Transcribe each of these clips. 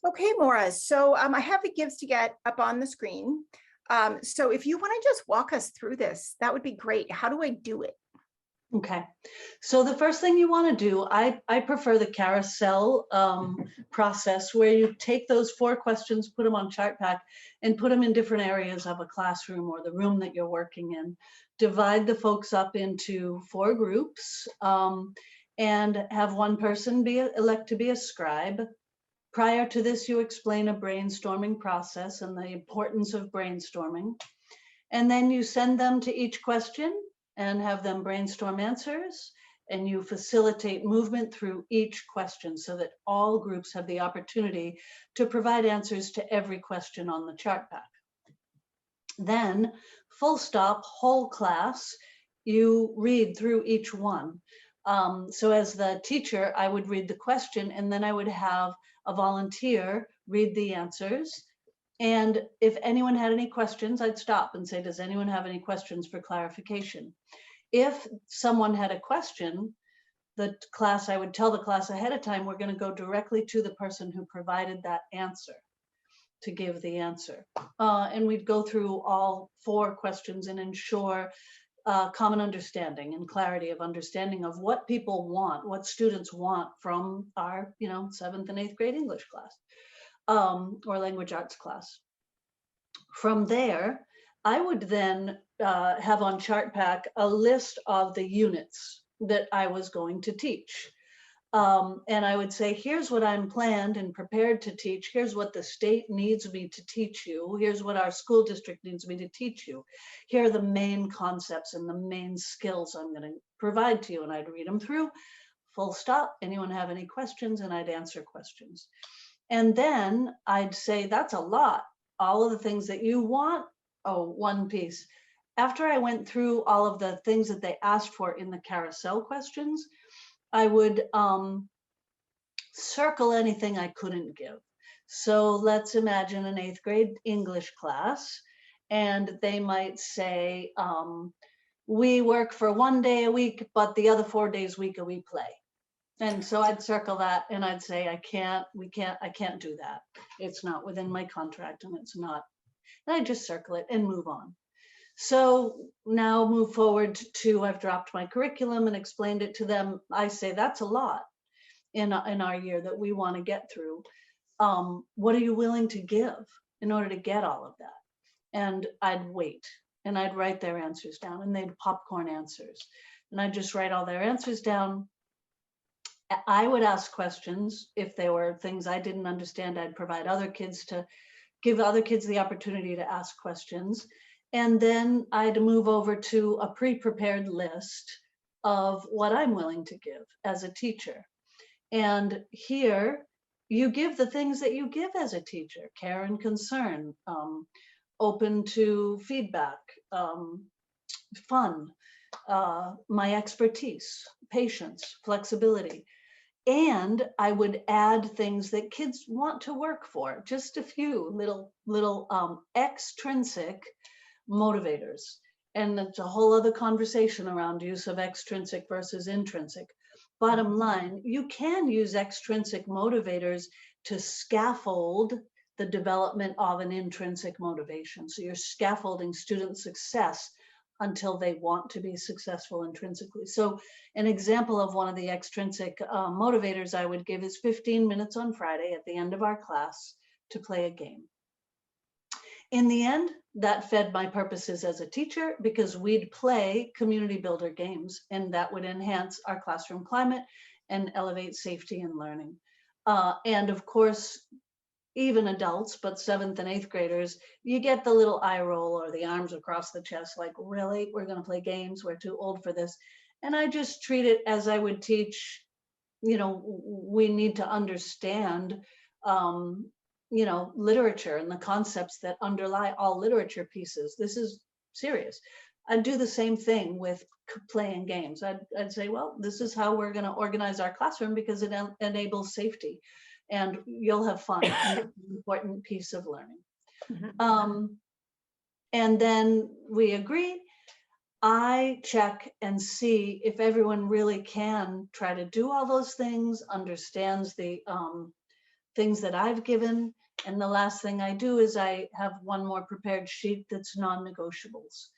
Okay, Maura. So I have the gives to get up on the screen. So if you want to just walk us through this, that would be great. How do I do it? Okay, so the first thing you want to do, I prefer the carousel process where you take those 4 questions, put them on ChartPack, and put them in different areas of a classroom or the room that you're working in. Divide the folks up into 4 groups and have one person elect to be a scribe. Prior to this, you explain a brainstorming process and the importance of brainstorming. And then you send them to each question and have them brainstorm answers, and you facilitate movement through each question so that all groups have the opportunity to provide answers to every question on the ChartPack. Then, full stop, whole class, you read through each one. So as the teacher, I would read the question, and then I would have a volunteer read the answers. And if anyone had any questions, I'd stop and say, does anyone have any questions for clarification? If someone had a question, I would tell the class ahead of time, we're going to go directly to the person who provided that answer to give the answer. And we'd go through all 4 questions and ensure common understanding and clarity of understanding of what people want, what students want from our 7th and 8th grade English class. Or language arts class. From there, I would then have on ChartPack a list of the units that I was going to teach. And I would say, here's what I'm planned and prepared to teach. Here's what the state needs me to teach you. Here's what our school district needs me to teach you. Here are the main concepts and the main skills I'm going to provide to you. And I'd read them through, full stop. Anyone have any questions? And I'd answer questions. And then I'd say, that's a lot. All of the things that you want. Oh, one piece. After I went through all of the things that they asked for in the carousel questions, I would circle anything I couldn't give. So let's imagine an 8th grade English class, and they might say, we work for 1 day a week, but the other 4 days a week we play. And so I'd circle that and I'd say, I can't do that. It's not within my contract and it's not. And I just circle it and move on. So now move forward to, I've dropped my curriculum and explained it to them. I say, that's a lot in our year that we want to get through. What are you willing to give in order to get all of that? And I'd wait and I'd write their answers down, and they'd popcorn answers. And I'd just write all their answers down. I would ask questions. If there were things I didn't understand, I'd provide other kids to give other kids the opportunity to ask questions. And then I'd move over to a pre-prepared list of what I'm willing to give as a teacher. And here you give the things that you give as a teacher: care and concern, open to feedback, fun, my expertise, patience, flexibility. And I would add things that kids want to work for, just a few little extrinsic motivators. And it's a whole other conversation around use of extrinsic versus intrinsic. Bottom line, you can use extrinsic motivators to scaffold the development of an intrinsic motivation. So you're scaffolding student success until they want to be successful intrinsically. So an example of one of the extrinsic motivators I would give is 15 minutes on Friday at the end of our class to play a game. In the end, that fed my purposes as a teacher, because we'd play community builder games, and that would enhance our classroom climate and elevate safety and learning. And of course, even adults, but 7th and 8th graders, you get the little eye roll or the arms across the chest, like, really, we're going to play games? We're too old for this. And I just treat it as I would teach, we need to understand, literature and the concepts that underlie all literature pieces. This is serious. I'd do the same thing with playing games. I'd say, well, this is how we're going to organize our classroom because it enables safety. And you'll have fun. It's an important piece of learning. Mm-hmm. And then we agree. I check and see if everyone really can try to do all those things, understands the things that I've given. And the last thing I do is I have one more prepared sheet that's non-negotiables.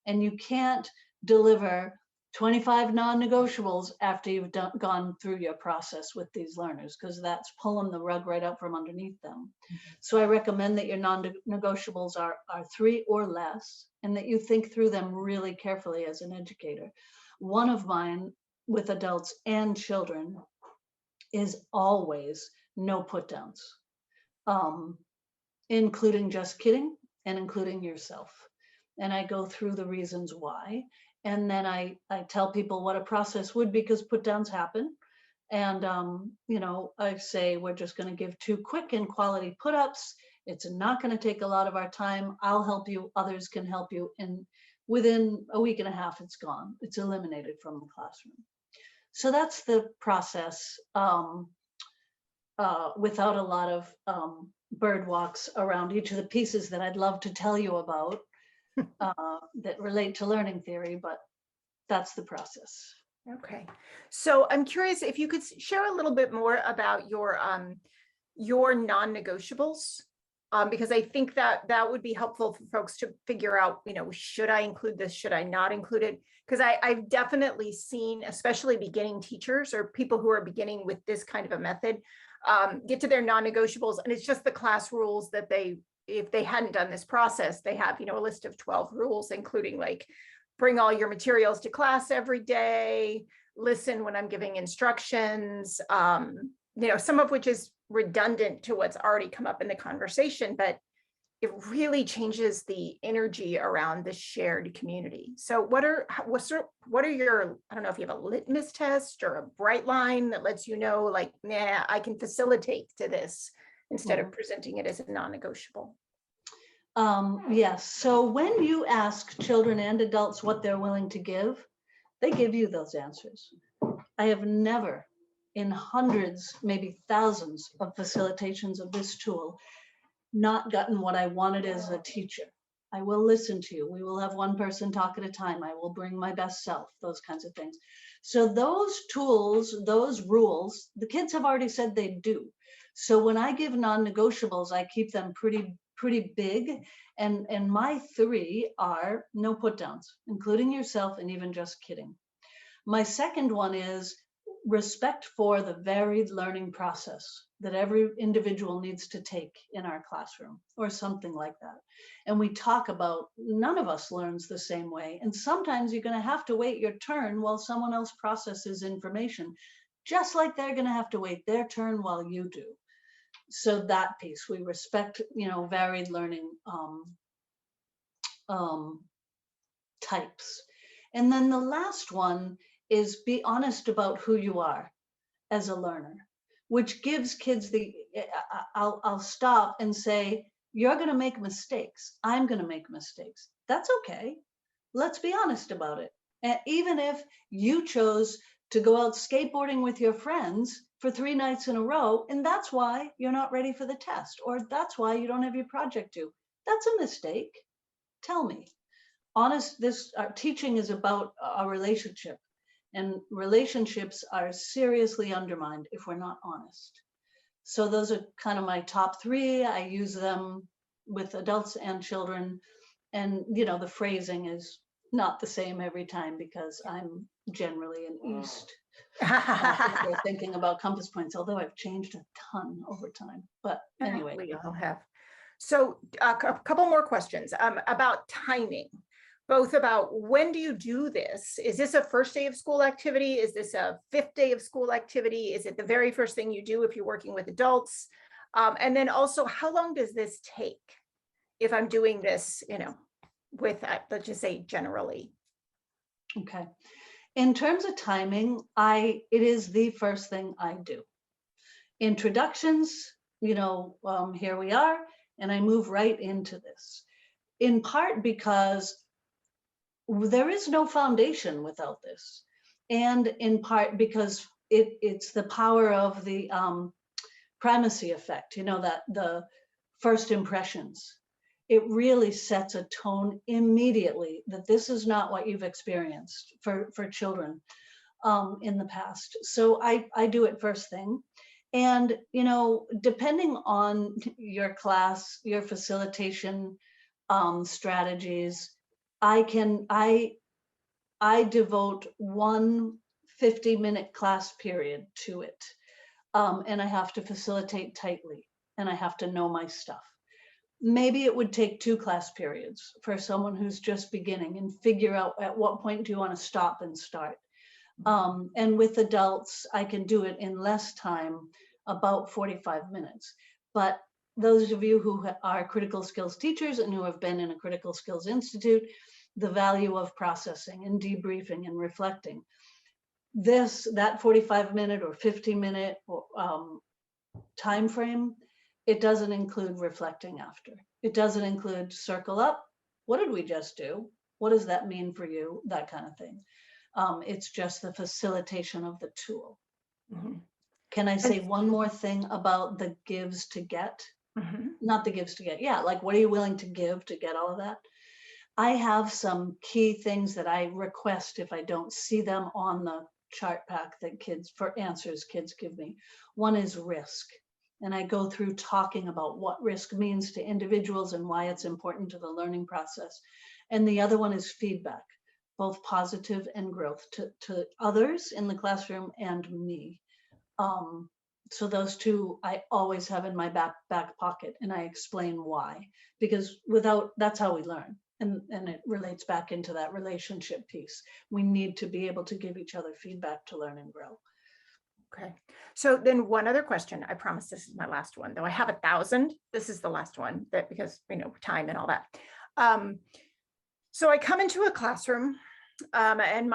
And you can't deliver 25 non-negotiables after you've gone through your process with these learners, because that's pulling the rug right out from underneath them. So I recommend that your non-negotiables are 3 or less, and that you think through them really carefully as an educator. One of mine with adults and children is always no put downs, including just kidding and including yourself. And I go through the reasons why. And then I tell people what a process would be, because put downs happen. And, I say, we're just going to give 2 quick and quality put ups. It's not going to take a lot of our time. I'll help you. Others can help you. And within a week and a half, it's gone. It's eliminated from the classroom. So that's the process, without a lot of bird walks around each of the pieces that I'd love to tell you about. That relate to learning theory, but that's the process. Okay. So I'm curious if you could share a little bit more about your non-negotiables, because I think that would be helpful for folks to figure out, should I include this? Should I not include it? Because I've definitely seen, especially beginning teachers or people who are beginning with this kind of a method, get to their non-negotiables, and it's just the class rules that if they hadn't done this process, they have, a list of 12 rules, including like, bring all your materials to class every day, listen when I'm giving instructions, some of which is redundant to what's already come up in the conversation, but it really changes the energy around the shared community. So what are your, I don't know if you have a litmus test or a bright line that lets you know, like, nah, I can facilitate to this instead of presenting it as a non-negotiable. Yes. So when you ask children and adults what they're willing to give, they give you those answers. I have never, in hundreds, maybe thousands of facilitations of this tool, not gotten what I wanted as a teacher. I will listen to you. We will have one person talk at a time. I will bring my best self, those kinds of things. So those tools, those rules, the kids have already said they do. So when I give non-negotiables, I keep them pretty big. And my 3 are no put downs, including yourself and even just kidding. My second one is respect for the varied learning process that every individual needs to take in our classroom, or something like that. And we talk about none of us learns the same way. And sometimes you're going to have to wait your turn while someone else processes information, just like they're going to have to wait their turn while you do. So that piece, we respect, varied learning types. And then the last one is be honest about who you are as a learner, which gives kids I'll stop and say, you're going to make mistakes. I'm going to make mistakes. That's okay. Let's be honest about it. And even if you chose to go out skateboarding with your friends for 3 nights in a row, and that's why you're not ready for the test, or that's why you don't have your project due, that's a mistake. Tell me. Teaching is about a relationship, and relationships are seriously undermined if we're not honest. So those are kind of my top 3. I use them with adults and children, and the phrasing is not the same every time, because I'm generally an East. We're thinking about compass points, although I've changed a ton over time. But anyway. We all have. So a couple more questions about timing, both about when do you do this? Is this a first day of school activity? Is this a 5th day of school activity? Is it the very first thing you do if you're working with adults? And then also, how long does this take if I'm doing this, with, let's just say generally? Okay. In terms of timing, it is the first thing I do. Introductions, here we are, and I move right into this. In part because there is no foundation without this, and in part because it's the power of the primacy effect, that the first impressions. It really sets a tone immediately that this is not what you've experienced for children in the past. So I do it first thing. And, you know, depending on your class, your facilitation strategies, I devote one 50-minute class period to it. And I have to facilitate tightly, and I have to know my stuff. Maybe it would take 2 class periods for someone who's just beginning, and figure out at what point do you want to stop and start. And with adults, I can do it in less time, about 45 minutes. But those of you who are critical skills teachers and who have been in a critical skills institute, the value of processing and debriefing and reflecting. That 45-minute or 50-minute time frame, it doesn't include reflecting after. It doesn't include circle up. What did we just do? What does that mean for you? That kind of thing. It's just the facilitation of the tool. Mm-hmm. Can I say one more thing about the gives to get? Mm-hmm. Not the gives to get. Yeah, like what are you willing to give to get all of that? I have some key things that I request if I don't see them on the chart pack that kids give me. One is risk. And I go through talking about what risk means to individuals and why it's important to the learning process. And the other one is feedback, both positive and growth to others in the classroom and me. So those two I always have in my back pocket, and I explain why, because that's how we learn. And it relates back into that relationship piece. We need to be able to give each other feedback to learn and grow. Okay. So then one other question, I promise this is my last one, though I have 1,000. This is the last one because, you know, time and all that. So I come into a classroom and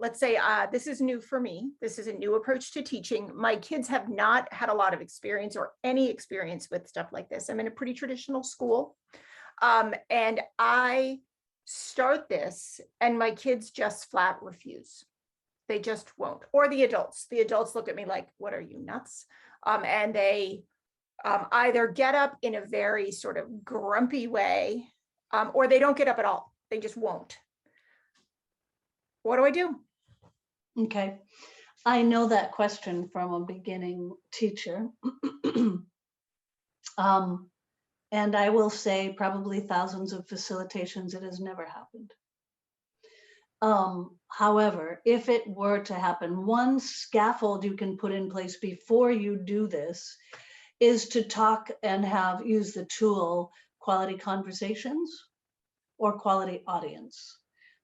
let's say this is new for me. This is a new approach to teaching. My kids have not had a lot of experience or any experience with stuff like this. I'm in a pretty traditional school. And I start this and my kids just flat refuse. They just won't. Or the adults look at me like, what are you, nuts? And they either get up in a very sort of grumpy way, or they don't get up at all. They just won't. What do I do? Okay. I know that question from a beginning teacher. And I will say probably thousands of facilitations, it has never happened. However, if it were to happen, one scaffold you can put in place before you do this is to talk and use the tool quality conversations or quality audience,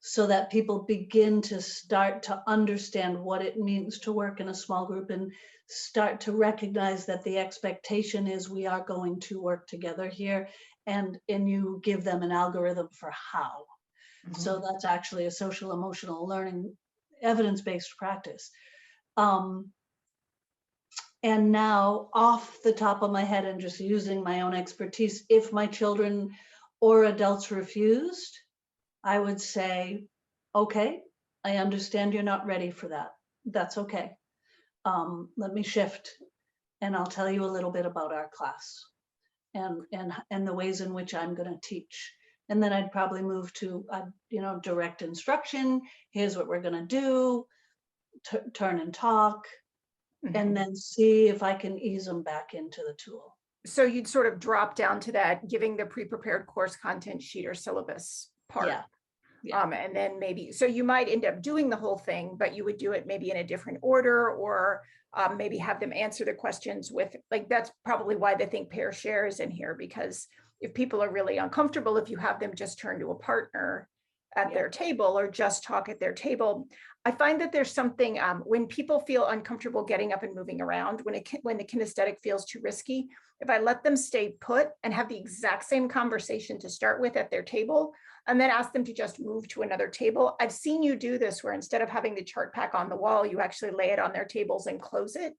so that people begin to start to understand what it means to work in a small group and start to recognize that the expectation is we are going to work together here, and you give them an algorithm for how. Mm-hmm. So that's actually a social emotional learning evidence-based practice. And now off the top of my head and just using my own expertise, if my children or adults refused, I would say, okay, I understand you're not ready for that. That's okay. Let me shift and I'll tell you a little bit about our class and the ways in which I'm going to teach. And then I'd probably move to, direct instruction. Here's what we're going to do, turn and talk, mm-hmm. and then see if I can ease them back into the tool. So you'd sort of drop down to that, giving the pre-prepared course content sheet or syllabus part. Yeah. Yeah. And then maybe, so you might end up doing the whole thing, but you would do it maybe in a different order, or maybe have them answer the questions with, like, that's probably why they think pair share is in here, because if people are really uncomfortable, if you have them just turn to a partner at their table or just talk at their table, I find that there's something, when people feel uncomfortable getting up and moving around, when the kinesthetic feels too risky, if I let them stay put and have the exact same conversation to start with at their table, and then ask them to just move to another table. I've seen you do this where instead of having the chart pack on the wall, you actually lay it on their tables and close it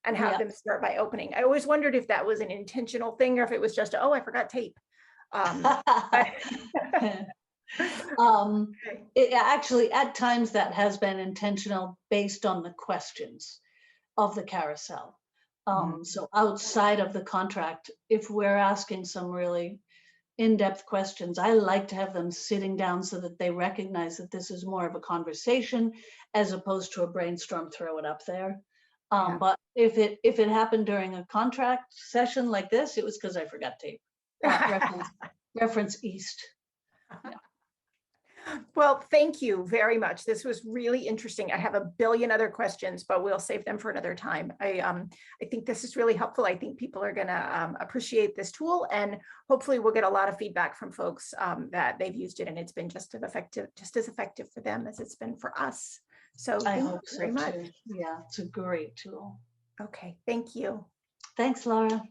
and have them start by opening. I always wondered if that was an intentional thing or if it was just, oh, I forgot tape. It actually, at times that has been intentional based on the questions of the carousel. So outside of the contract, if we're asking some really in-depth questions, I like to have them sitting down so that they recognize that this is more of a conversation as opposed to a brainstorm, throw it up there. Yeah. But if it happened during a contract session like this, it was because I forgot tape. Reference East. Well, thank you very much. This was really interesting. I have a billion other questions, but we'll save them for another time. I think this is really helpful. I think people are going to appreciate this tool, and hopefully we'll get a lot of feedback from folks that they've used it and it's been just as effective for them as it's been for us. So I thank hope you so very much. too. Yeah, it's a great tool. Okay, thank you. Thanks, Laura.